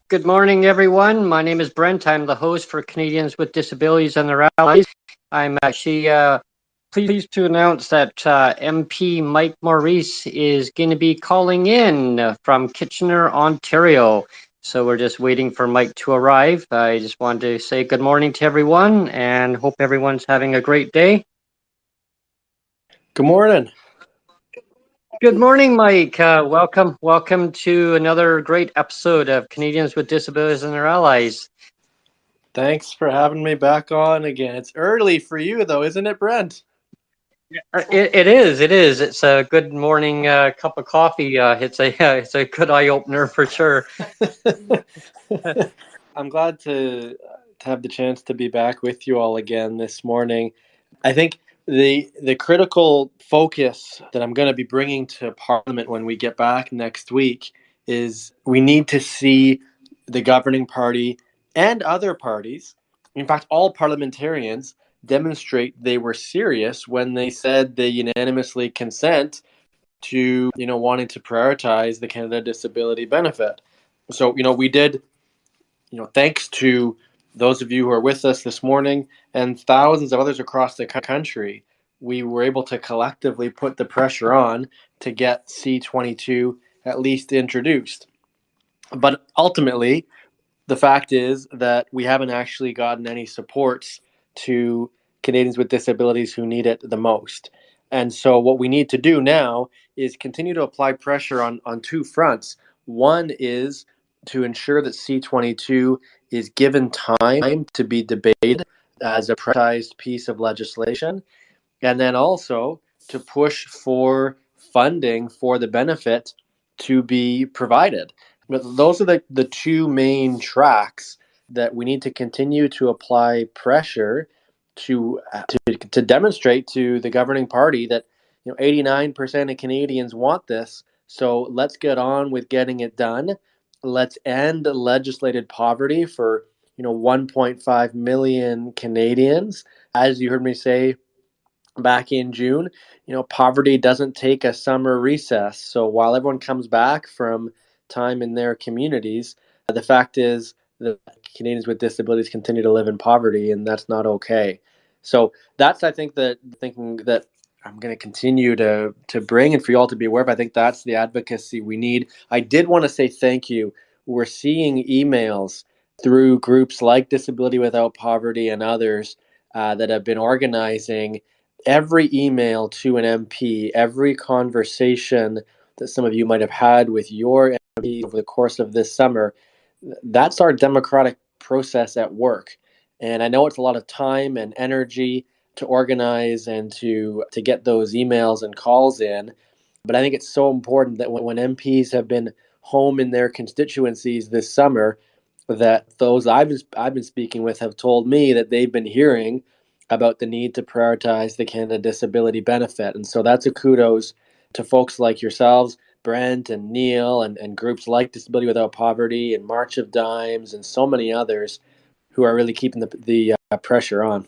Good morning, everyone. My name is Brent. I'm the host for Canadians with Disabilities and their Allies. I'm actually pleased to announce that MP Mike Morrice is going to be calling in from Kitchener, Ontario. So we're just waiting for Mike to arrive. I just wanted to say good morning to everyone and hope everyone's having a great day. Good morning. Good morning, Mike. Welcome to another great episode of Canadians with Disabilities and their Allies. Thanks for having me back on again. It's early for you, though, isn't it, Brent? It is. It is. It's a good morning cup of coffee. It's a good eye opener for sure. I'm glad to have the chance to be back with you all again this morning. I think the critical focus that I'm going to be bringing to Parliament when we get back next week is we need to see the governing party and other parties, in fact, all parliamentarians, demonstrate they were serious when they said they unanimously consent to wanting to prioritize the Canada Disability Benefit. So we did, thanks to those of you who are with us this morning and thousands of others across the country, we were able to collectively put the pressure on to get C22 at least introduced. But ultimately, the fact is that we haven't actually gotten any supports to Canadians with disabilities who need it the most. And so, what we need to do now is continue to apply pressure on two fronts. One is to ensure that C22 is given time to be debated as a prioritized piece of legislation, and then also to push for funding for the benefit to be provided. But those are the two main tracks that we need to continue to apply pressure to demonstrate to the governing party that 89% of Canadians want this. So let's get on with getting it done. Let's end legislated poverty for 1.5 million Canadians. As you heard me say back in June, poverty doesn't take a summer recess. So while everyone comes back from time in their communities, the fact is that Canadians with disabilities continue to live in poverty, and that's not okay. So that's, I think, that thinking that I'm going to continue to bring and for you all to be aware of. I think that's the advocacy we need. I did want to say thank you. We're seeing emails through groups like Disability Without Poverty and others that have been organizing every email to an MP, every conversation that some of you might have had with your MP over the course of this summer. That's our democratic process at work. And I know it's a lot of time and energy to organize and to get those emails and calls in. But I think it's so important that when MPs have been home in their constituencies this summer, that those I've been speaking with have told me that they've been hearing about the need to prioritize the Canada Disability Benefit. And so that's a kudos to folks like yourselves, Brent and Neil, and groups like Disability Without Poverty and March of Dimes and so many others who are really keeping the pressure on.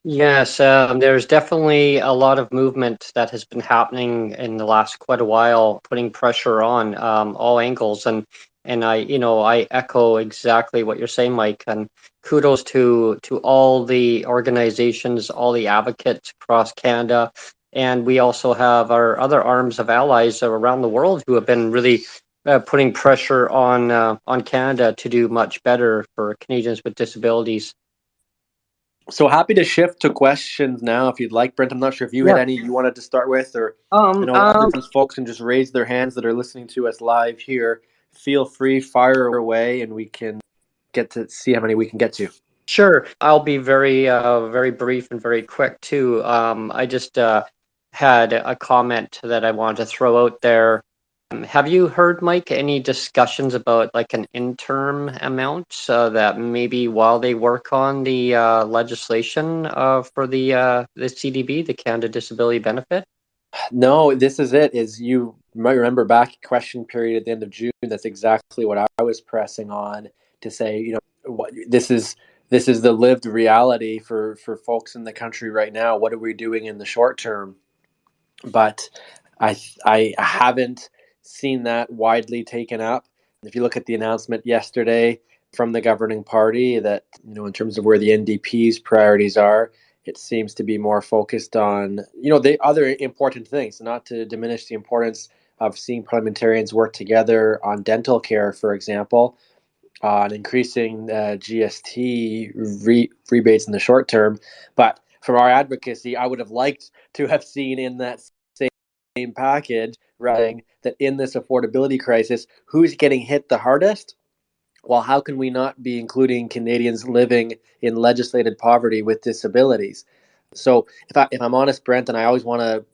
Yes, there's definitely a lot of movement that has been happening in the last quite a while, putting pressure on all angles, and I echo exactly what you're saying, Mike. And kudos to all the organizations, all the advocates across Canada, and we also have our other arms of allies around the world who have been really putting pressure on Canada to do much better for Canadians with disabilities. So happy to shift to questions now if you'd like, Brent. I'm not sure if you had Yeah. any you wanted to start with, or Um, other um, folks can just raise their hands that are listening to us live here. Feel free, fire away, and we can get to see how many we can get to. Sure. I'll be very brief and very quick too. I just had a comment that I wanted to throw out there. Have you heard, Mike, any discussions about like an interim amount that maybe while they work on the legislation for the CDB, the Canada Disability Benefit? No, this is it. Is you might remember back question period at the end of June. That's exactly what I was pressing on to say. This is the lived reality for folks in the country right now. What are we doing in the short term? But I haven't seen that widely taken up. If you look at the announcement yesterday from the governing party that, in terms of where the NDP's priorities are, it seems to be more focused on, the other important things, not to diminish the importance of seeing parliamentarians work together on dental care, for example, on increasing GST rebates in the short term. But from our advocacy, I would have liked to have seen in that same package, writing that in this affordability crisis, who's getting hit the hardest? Well, how can we not be including Canadians living in legislated poverty with disabilities? So if I'm honest, Brent, and I always want to,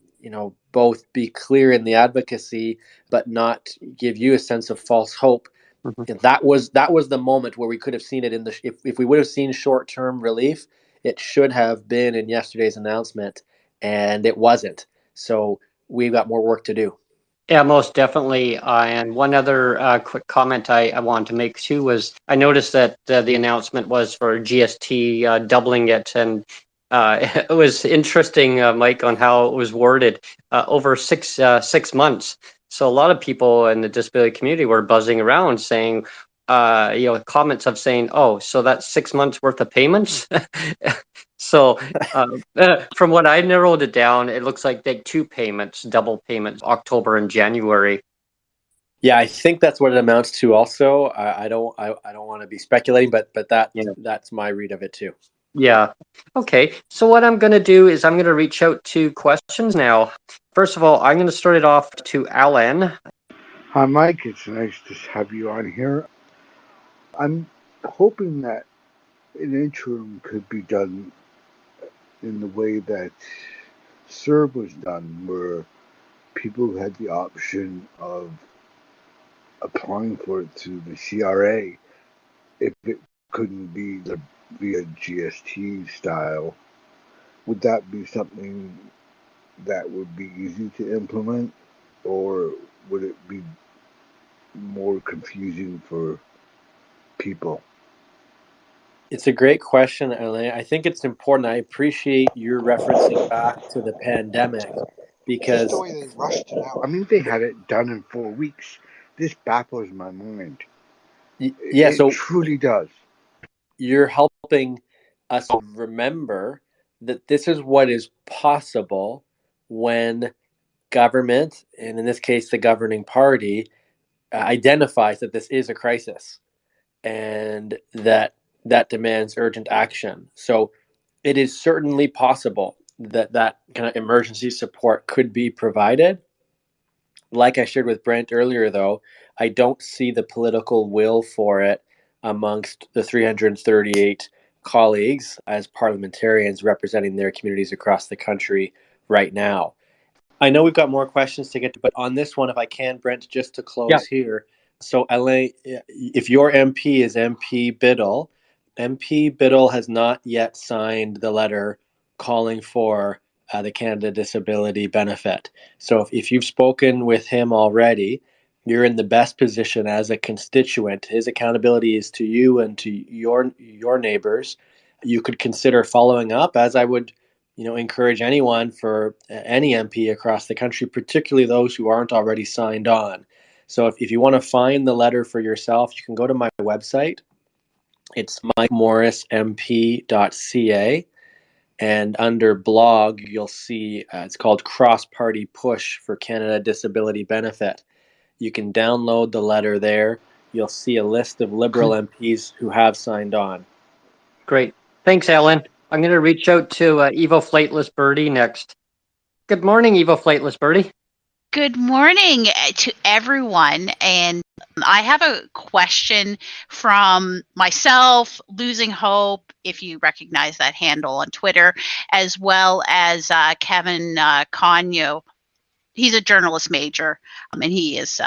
both be clear in the advocacy, but not give you a sense of false hope. Mhm. That was the moment where we could have seen it in the if we would have seen short-term relief, it should have been in yesterday's announcement, and it wasn't. So we've got more work to do. Yeah, most definitely. And one other quick comment I wanted to make too was I noticed that the announcement was for GST doubling it, and it was interesting, Mike, on how it was worded over 6 months. So a lot of people in the disability community were buzzing around saying, comments of saying, "Oh, so that's 6 months worth of payments." So from what I narrowed it down, it looks like they two payments, double payments, October and January. Yeah, I think that's what it amounts to. Also, I don't want to be speculating, but Yeah. that's my read of it too. Yeah. Okay. So what I'm going to do is I'm going to reach out to questions now. First of all, I'm going to start it off to Alan. Hi, Mike. It's nice to have you on here. I'm hoping that an interim could be done in the way that CERB was done, where people had the option of applying for it through the CRA if it couldn't be via GST style. Would that be something that would be easy to implement, or would it be more confusing for people? It's a great question, Elaine. I think it's important. I appreciate your referencing back to the pandemic Just the because way they rushed it out. I mean, they had it done in 4 weeks. This baffles my mind. yeah, It so truly does. you're helping us remember that this is what is possible when government, and in this case the governing party, identifies that this is a crisis and that demands urgent action. So it is certainly possible that kind of emergency support could be provided. Like I shared with Brent earlier, though, I don't see the political will for it amongst the 338 colleagues as parliamentarians representing their communities across the country right now. I know we've got more questions to get to, but on this one, if I can, Brent, just to Yeah. close here. So, Elaine, if your MP is MP Biddle, MP Biddle has not yet signed the letter calling for the Canada Disability Benefit. So, if you've spoken with him already, you're in the best position as a constituent. His accountability is to you and to your neighbors. You could consider following up, as I would encourage anyone for any MP across the country, particularly those who aren't already signed on. So if you want to find the letter for yourself, you can go to my website. It's mikemorricemp.ca. And under blog, you'll see it's called Cross Party Push for Canada Disability Benefit. You can download the letter there. You'll see a list of Liberal MPs who have signed on. Great. Thanks, Alan. I'm going to reach out to Evo Flightless Birdie next. Good morning, Evo Flightless Birdie. Good morning to everyone. And I have a question from myself, Losing Hope, if you recognize that handle on Twitter, as well as Kevin Conyo. He's a journalist major, and he has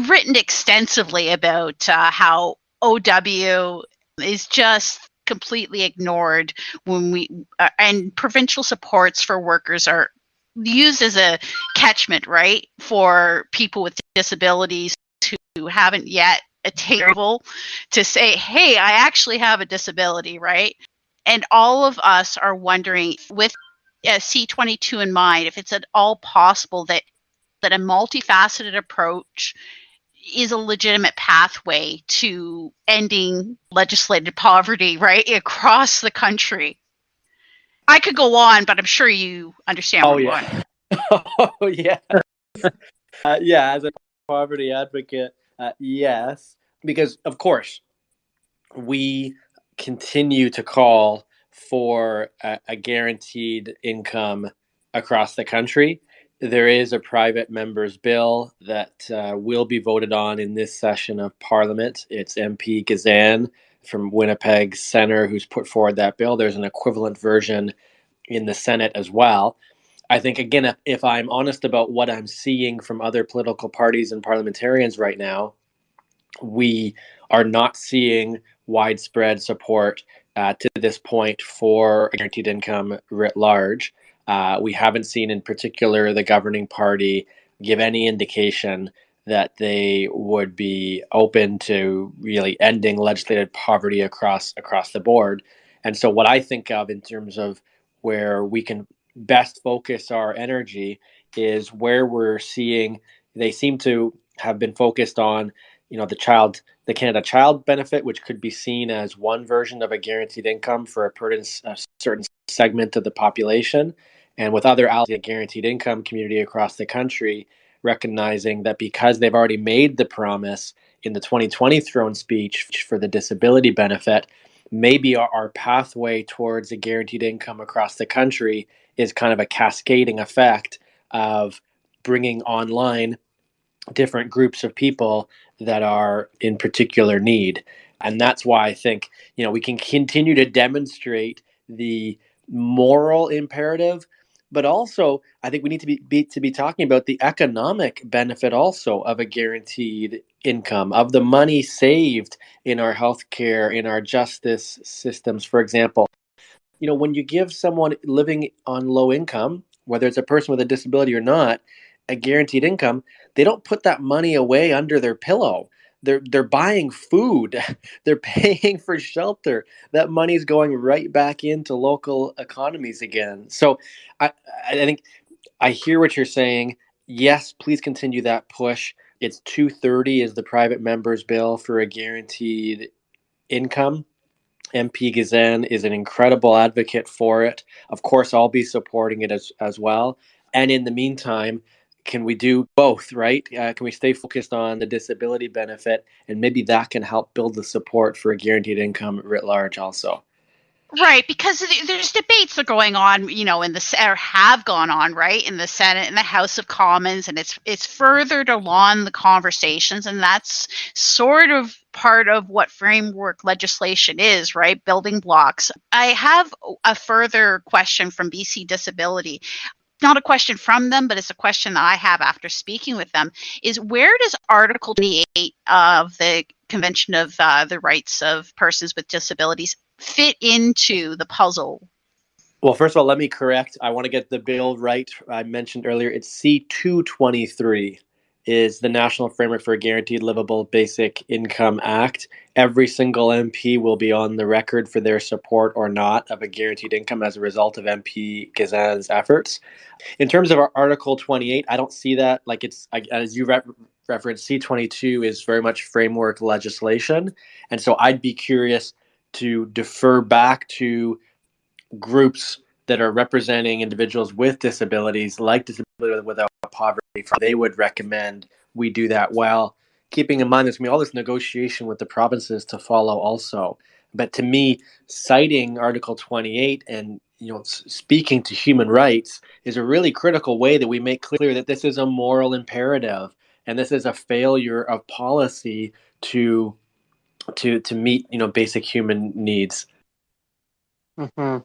written extensively about how OW is just completely ignored when and provincial supports for workers are used as a catchment, right, for people with disabilities who haven't yet attainable to say, hey, I actually have a disability, right? And all of us are wondering, with C22 in mind, if it's at all possible that a multifaceted approach is a legitimate pathway to ending legislated poverty, right, across the country. I could go on, but I'm sure you understand where I'm going. Oh, yeah. Yeah, as a poverty advocate, yes, because of course we continue to call for a guaranteed income across the country. There is a private member's bill that will be voted on in this session of Parliament. It's MP Gazan from Winnipeg Centre who's put forward that bill. There's an equivalent version in the Senate as well. I think, again, if I'm honest about what I'm seeing from other political parties and parliamentarians right now, we are not seeing widespread support to this point for a guaranteed income writ large. We haven't seen, in particular, the governing party give any indication that they would be open to really ending legislated poverty across the board. And so, what I think of in terms of where we can best focus our energy is where we're seeing they seem to have been focused on the Canada Child Benefit, which could be seen as one version of a guaranteed income for a certain segment of the population, and with other allies, the guaranteed income community across the country, recognizing that because they've already made the promise in the 2020 throne speech for the disability benefit, maybe our pathway towards a guaranteed income across the country is kind of a cascading effect of bringing online different groups of people that are in particular need. And that's why I think, we can continue to demonstrate the moral imperative, but also I think we need to be talking about the economic benefit also of a guaranteed income, of the money saved in our healthcare, in our justice systems. For example, when you give someone living on low income, whether it's a person with a disability or not, a guaranteed income, they don't put that money away under their pillow. They're buying food, they're paying for shelter. That money's going right back into local economies again. So I think I hear what you're saying. Yes, please continue that push. It's 230 is the private members bill for a guaranteed income. MP Gazan is an incredible advocate for it. Of course, I'll be supporting it as well. And in the meantime, can we do both, right? Can we stay focused on the disability benefit, and maybe that can help build the support for a guaranteed income writ large also? Right, because there's debates that are going on, in or have gone on, right, in the Senate and the House of Commons, and it's furthered along the conversations, and that's sort of part of what framework legislation is, right, building blocks. I have a further question from BC Disability. Not a question from them, but it's a question that I have after speaking with them, is where does Article 28 of the Convention of the Rights of Persons with Disabilities fit into the puzzle? Well, first of all, let me correct. I want to get the bill right. I mentioned earlier it's C-223 is the National Framework for a Guaranteed Livable Basic Income Act. Every single MP will be on the record for their support or not of a guaranteed income as a result of MP Gazan's efforts. In terms of our Article 28, I don't see that. Like as you referenced, C-22 is very much framework legislation. And so I'd be curious to defer back to groups that are representing individuals with disabilities, like disability without poverty. They would recommend we do that well, keeping in mind there's going to be all this negotiation with the provinces to follow also. But to me, citing Article 28 and speaking to human rights is a really critical way that we make clear that this is a moral imperative and this is a failure of policy to meet basic human needs. Mm-hmm.